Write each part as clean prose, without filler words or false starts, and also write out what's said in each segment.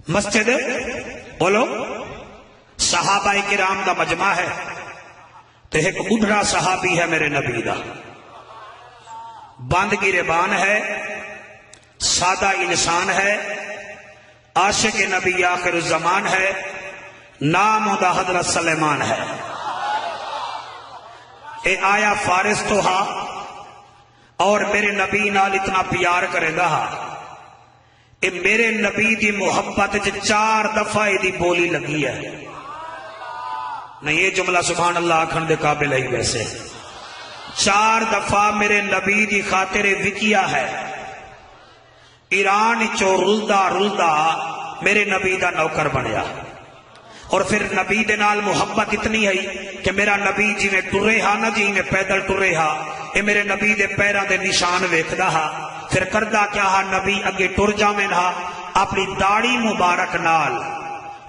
مسجد بولو صحابہ کرام دا مجمع ہے، تو ایک بڈھڑا صحابی ہے میرے نبی دا، بند گریبان ہے، سادہ انسان ہے، عاشق نبی آخر الزمان ہے، نام دا حضرت سلیمان ہے۔ اے آیا فارس تو ہا اور میرے نبی نال اتنا پیار کرے گا، اے میرے نبی دی محبت 4 دفعہ دی بولی لگی ہے۔ نہیں یہ جملہ سبحان اللہ آکھن دے قابل ہے، ویسے 4 دفعہ میرے نبی دی خاطر وکیا ہے۔ ایران چو رلدا رلدا میرے نبی دا نوکر بنیا، اور پھر نبی دے نال محبت اتنی ہے کہ میرا نبی جی میں ٹرے ہا نہ جی میں پیدل ٹرے ہا، اے میرے نبی دے پیران دے نشان ویکھدا ہا۔ پھر کردہ کیا ہا، نبی اگے ٹر جاویں ہا، اپنی داڑھی مبارک نال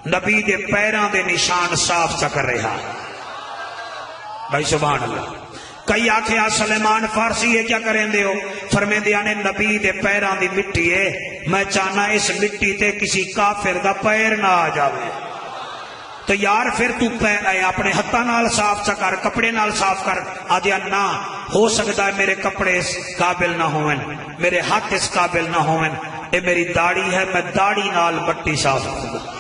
نبی دے پیران دے نشان صاف چکر رہا۔ بھائی سبحان اللہ۔ کئی آکھیا سلیمان فارسی ہے کیا کریں دے ہو؟ فرمیں دیا نے نبی دے پیران دی مٹی ہے، میں چاہنا اس مٹی تے کسی کافر دا پیر نہ آ جاوے۔ تو یار پھر تو اپنے ہتھاں نال صاف چکر، کپڑے نال صاف کر۔ آدھیا نہ ہو سکتا ہے میرے کپڑے اس قابل نہ ہوئیں، میرے ہاتھ اس قابل نہ ہوئیں، اے میری داڑھی ہے، میں داڑھی نال مٹی صاف کروں۔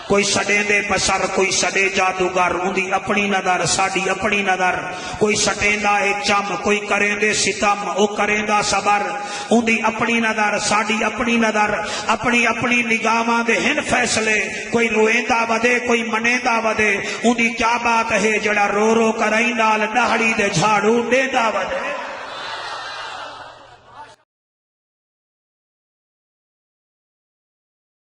کوئی سڑے دے بسر، کوئی سڑے جادوگر، اندی اپنی نظر ساڑی اپنی نظر، کوئی سٹیں دا ہے چم، کوئی کریں دے ستم، او کریں دا صبر، اندی اپنی نظر ساڑی اپنی نظر، اپنی اپنی نگاہاں دے ہن فیصلے، کوئی روئیں دا ودے کوئی منیں دا ودے، اندی کیا بات ہے جڑا رو رو کرائیں نال دہڑی دے جھاڑو دے دا ودے۔